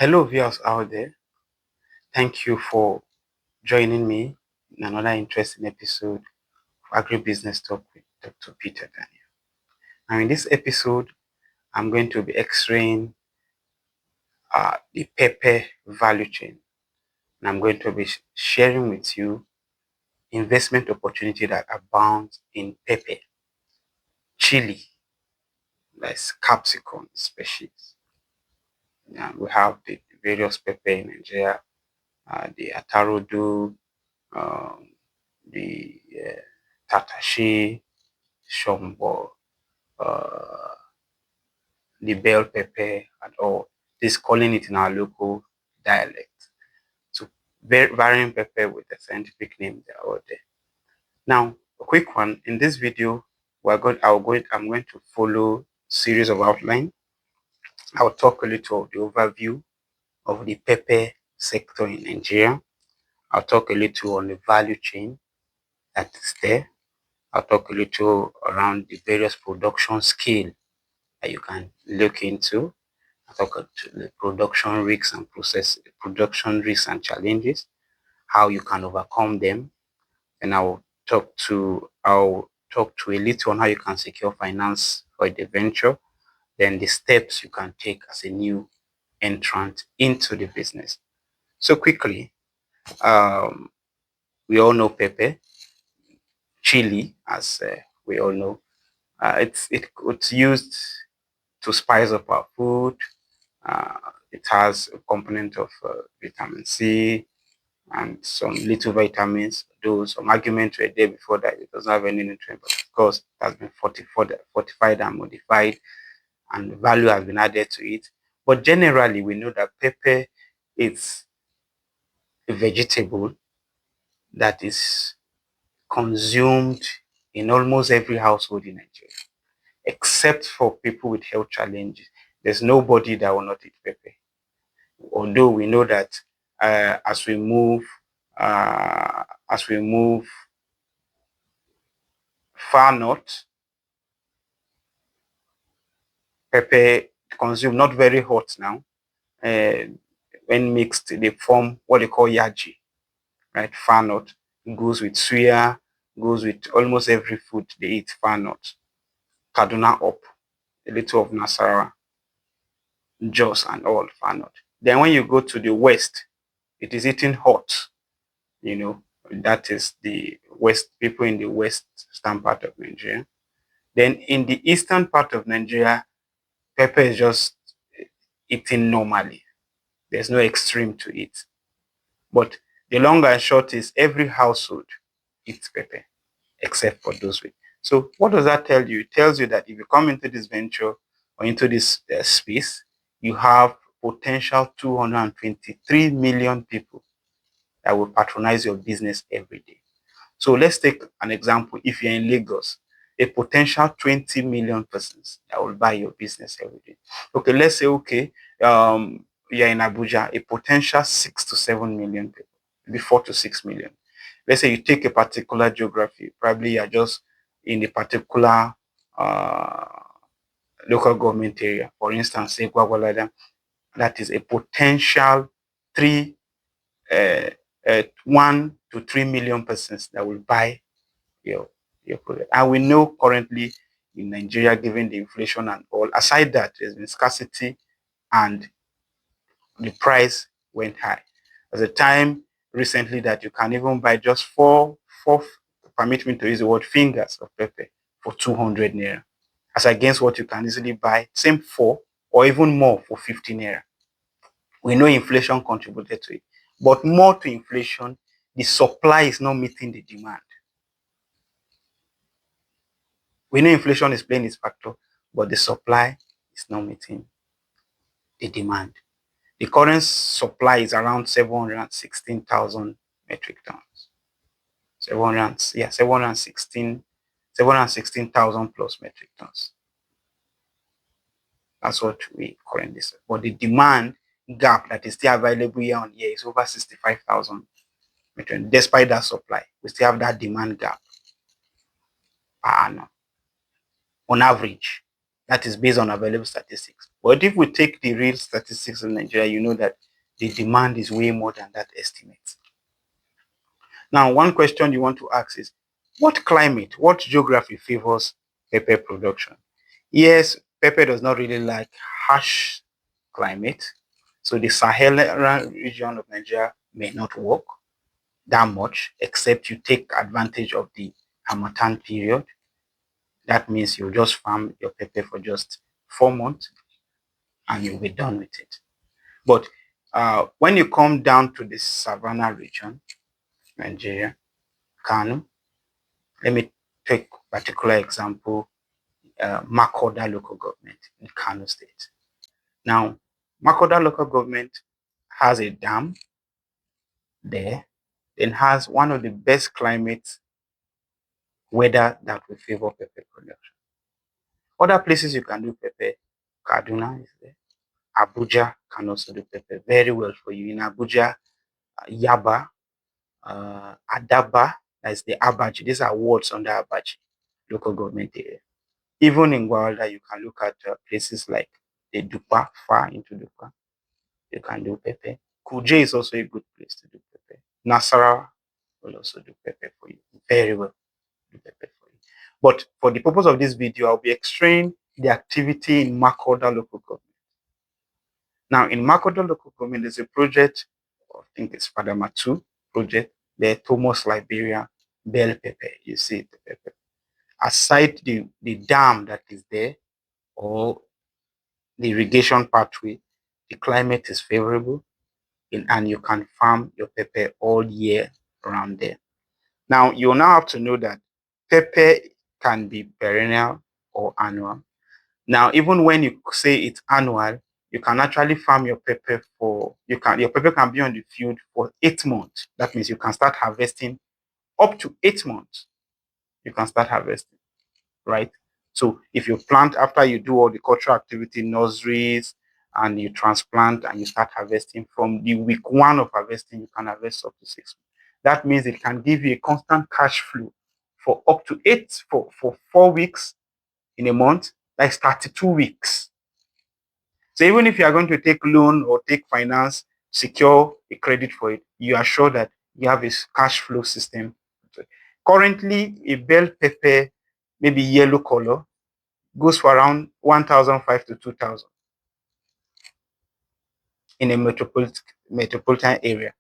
Hello, viewers out there. Thank you for joining me in another interesting episode of Agribusiness Talk with Dr. Peter Daniel. Now, in this episode, I'm going to be x-raying the pepper value chain, and I'm going to be sharing with you investment opportunity that abound in pepper, chili, that's capsicum species. And we have the various pepper in Nigeria, the atarodo, um, the tatashi, shombo, uh, the bell pepper, and all. This calling it in our local dialect. So varying pepper with the scientific name they are all there. Now, a quick one. In this video, I'm going to follow series of outline. I'll talk a little of the overview of the pepper sector in Nigeria. I'll talk a little on the value chain that is there. I'll talk a little around the various production scale that you can look into. I'll talk about the production risks and challenges, how you can overcome them, and I'll talk to a little on how you can secure finance for the venture, then the steps you can take as a new entrant into the business. So quickly, we all know pepper, chili, as we all know. It's used to spice up our food. It has a component of vitamin C and some little vitamins. Though some arguments were there before that it doesn't have any nutrient, but of course it has been fortified and modified, and value has been added to it. But generally, we know that pepper is a vegetable that is consumed in almost every household in Nigeria, except for people with health challenges. There's nobody that will not eat pepper. Although we know that as we move far north, pepper consumed not very hot now. When mixed, they form what they call yaji, right? Far north. It goes with suya, goes with almost every food they eat far north. Kaduna up, a little of Nasarawa, Jos and all far north. Then when you go to the west, it is eaten hot. That is the west, people in the western part of Nigeria. Then in the eastern part of Nigeria, pepper is just eaten normally. There's no extreme to it. But the long and short is every household eats pepper, except for those with. So what does that tell you? It tells you that if you come into this venture or into this space, you have potential 223 million people that will patronize your business every day. So let's take an example. If you're in Lagos, a potential 20 million persons that will buy your business every day. Okay, let's say, you're in Abuja, a potential 6 to 7 million people, maybe 4 to 6 million. Let's say you take a particular geography, probably you're just in a particular local government area. For instance, say Gwagwalada, that is a potential 1 to 3 million persons that will buy your product. And we know currently in Nigeria, given the inflation and all, aside that, there's been scarcity and the price went high. There's a time recently that you can even buy just four, permit me to use the word, fingers of pepper for 200 naira, as against what you can easily buy, same 4 or even more for 50 naira. We know inflation contributed to it, but more to inflation, the supply is not meeting the demand. We know inflation is playing its factor, but the supply is not meeting the demand. The current supply is around 716,000 metric tons. 716,000 plus metric tons. That's what we currently say. But the demand gap that is still available year on year is over 65,000 metric tons. Despite that supply, we still have that demand gap per annum. On average, that is based on available statistics. But if we take the real statistics in Nigeria, you know that the demand is way more than that estimate. Now, one question you want to ask is, what climate, what geography favors pepper production? Yes, pepper does not really like harsh climate. So the Saharan region of Nigeria may not work that much, except you take advantage of the Harmattan period. That means you just farm your pepper for just 4 months and you'll be done with it. But when you come down to the Savannah region, Nigeria, Kano, let me take particular example, Makoda local government in Kano State. Now, Makoda local government has a dam there, then has one of the best climate weather that will favor pepper production. Other places you can do pepper, Kaduna is there. Abuja can also do pepper very well for you. In Abuja, Yaba, Adaba, that's the Abaji. These are wards under Abaji local government area. Even in Gwalda, you can look at places like the Dupa, far into Dupa. You can do pepper. Kuje is also a good place to do pepper. Nasarawa will also do pepper for you. Very well do pepper for you. But for the purpose of this video, I'll be explaining the activity in Makoda local government. Now, in Makoda local government, there's a project, I think it's Padama 2 project, the Thomas Liberia bell pepper. You see the pepper. Aside the dam that is there, or the irrigation pathway, the climate is favorable and you can farm your pepper all year around there. Now, you now have to know that pepper can be perennial or annual. Now, even when you say it's annual, you can actually farm your pepper your pepper can be on the field for 8 months. That means you can start harvesting up to 8 months. You can start harvesting, right? So if you plant after you do all the cultural activity, nurseries, and you transplant and you start harvesting from the week 1 of harvesting, you can harvest up to 6 months. That means it can give you a constant cash flow for up to for 4 weeks in a month. That's 32 weeks. So even if you are going to take loan or take finance, secure a credit for it, you are sure that you have a cash flow system. Currently, a bell pepper, maybe yellow color, goes for around 1,500 to 2,000 in a metropolitan area.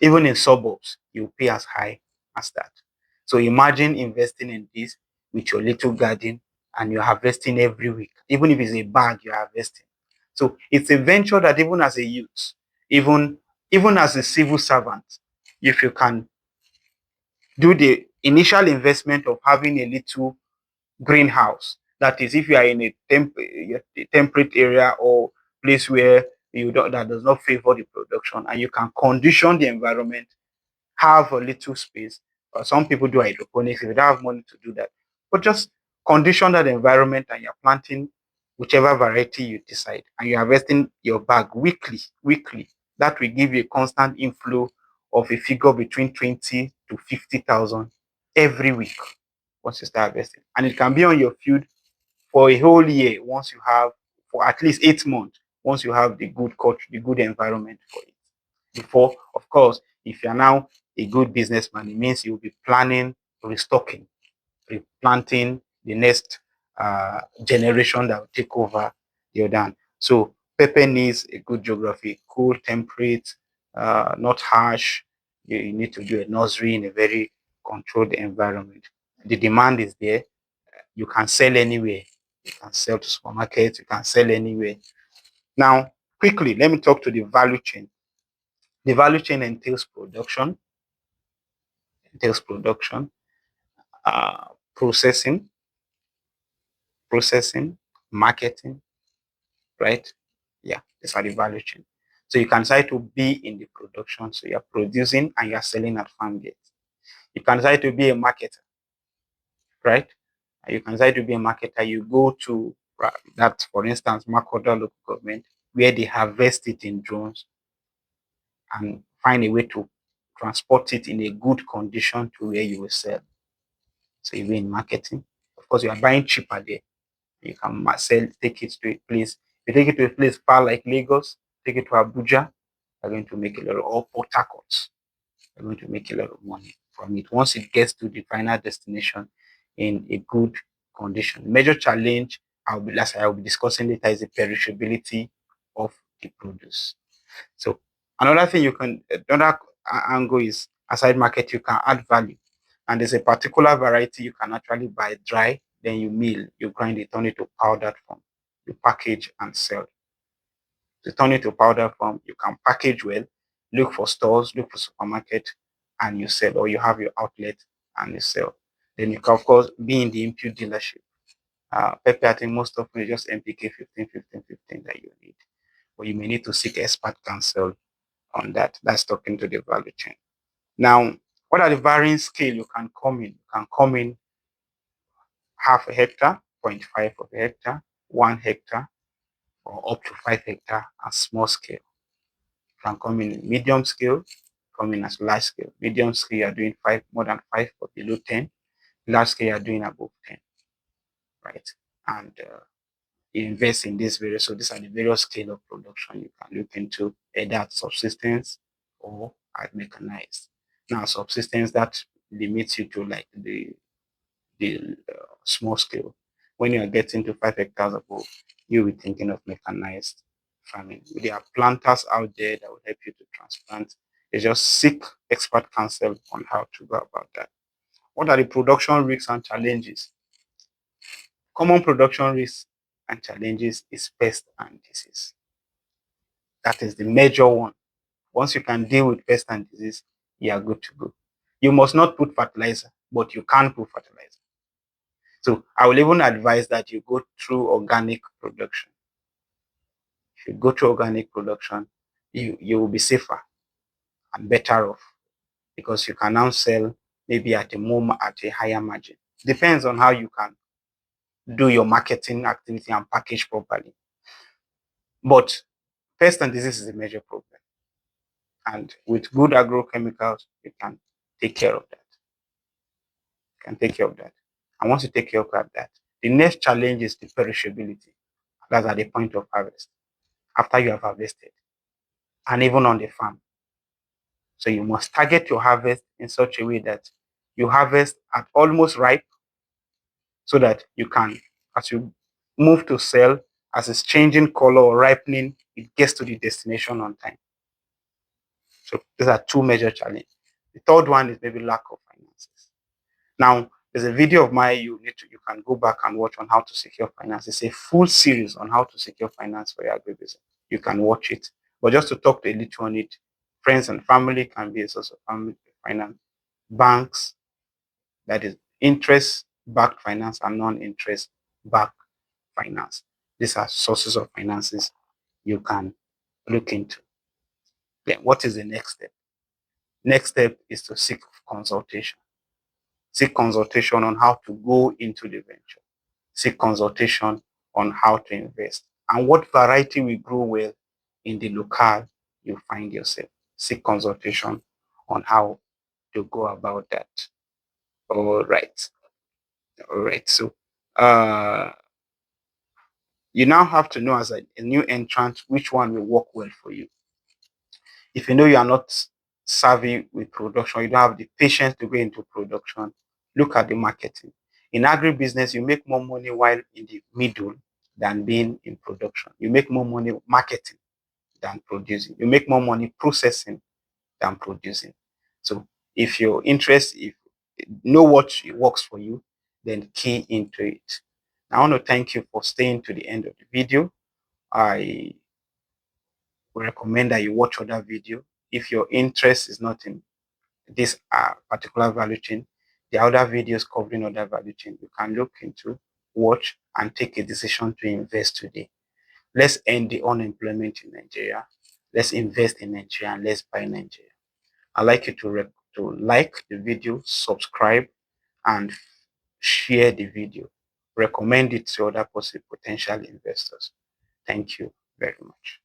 Even in suburbs, you pay as high as that. So imagine investing in this with your little garden and you're harvesting every week. Even if it's a bag, you're harvesting. So it's a venture that even as a youth, even even as a civil servant, if you can do the initial investment of having a little greenhouse, that is, if you are in a temperate area or place where you don't that does not favor the production, and you can condition the environment, have a little space. Some people do hydroponics if you don't have money to do that, but just condition that environment and you're planting whichever variety you decide, and you're harvesting your bag weekly. Weekly, that will give you a constant inflow of a figure between 20 to 50,000 every week once you start harvesting, and it can be on your field for a whole year once you have, for at least 8 months, once you have the good culture, the good environment for it. Before, of course, if you're now a good businessman, it means you'll be planning restocking, replanting the next generation that will take over your land. So pepper needs a good geography, cool, temperate, not harsh. You need to do a nursery in a very controlled environment. The demand is there. You can sell anywhere. You can sell to supermarkets. You can sell anywhere. Now, quickly, let me talk to the value chain. The value chain entails production, uh, processing, processing, marketing, right? Yeah, these are the value chain. So you can decide to be in the production. So you're producing and you're selling at farm gate. You can decide to be a marketer, right? You can decide to be a marketer. You go to that, for instance, Makoda local government, where they harvest it in drones and find a way to transport it in a good condition to where you will sell. So you're in marketing. Of course, you are buying cheaper there You can sell, take it to a place. If you take it to a place far like Lagos, take it to Abuja, you're going to make a lot of, or Port Harcourt, you're going to make a lot of money from it once it gets to the final destination in a good condition. The major challenge I'll be discussing later is the perishability of the produce. So another thing another angle is aside market, you can add value. And there's a particular variety you can actually buy dry, then you mill, you grind it, turn it to powdered form, you package and sell. To turn it to powder form, you can package well, look for stores, look for supermarket, and you sell, or you have your outlet and you sell. Then you can, of course, be in the impute dealership. Pepper, I think most often is just MPK 15 that you need. But you may need to seek expert counsel on that. That's talking to the value chain. Now, what are the varying scale you can come in? You can come in half a hectare, 0.5 of a hectare, 1 hectare, or up to 5 hectare and small scale. You can come in medium scale, come in as large scale. Medium scale, you are doing more than 5 or below 10. Large scale, you are doing above 10, right? And you invest in this various, so these are the various scale of production you can look into, either at subsistence or at mechanized. Now, subsistence, that limits you to like the small scale. When you are getting to 5 hectares above, you'll be thinking of mechanized farming. There are planters out there that will help you to transplant. You just seek expert counsel on how to go about that. What are the production risks and challenges? Common production risks and challenges is pest and disease. That is the major one. Once you can deal with pest and disease, you are good to go. You must not put fertilizer, but you can put fertilizer. So I will even advise that you go through organic production. If you go through organic production, you will be safer and better off because you can now sell maybe at a higher margin. Depends on how you can do your marketing activity and package properly. But pest and disease is a major problem. And with good agrochemicals, you can take care of that. You can take care of that. And once you take care of that, the next challenge is the perishability. That's at the point of harvest, after you have harvested, and even on the farm. So you must target your harvest in such a way that you harvest at almost ripe so that you can, as you move to sell, as it's changing color or ripening, it gets to the destination on time. So these are two major challenges. The third one is maybe lack of finances. Now, there's a video of mine you can go back and watch on how to secure finance. It's a full series on how to secure finance for your agribusiness. You can watch it. But just to talk to a little on it, friends and family can be a source of family finance. Banks, that is interest-backed finance and non-interest-backed finance. These are sources of finances you can look into. Then what is the next step? Next step is to seek consultation. Seek consultation on how to go into the venture. Seek consultation on how to invest and what variety will grow well in the locale you find yourself. Seek consultation on how to go about that. All right. All right. So you now have to know as a new entrant which one will work well for you. If you know you are not savvy with production, you don't have the patience to go into production, look at the marketing. In agribusiness, you make more money while in the middle than being in production. You make more money marketing than producing. You make more money processing than producing. So if your interest, if know what works for you, then key into it. I want to thank you for staying to the end of the video. I recommend that you watch other video. If your interest is not in this particular value chain, the other videos covering other value chain, you can look into, watch, and take a decision to invest today. Let's end the unemployment in Nigeria. Let's invest in Nigeria and let's buy Nigeria. I'd like you to like the video, subscribe, and share the video. Recommend it to other possible potential investors. Thank you very much.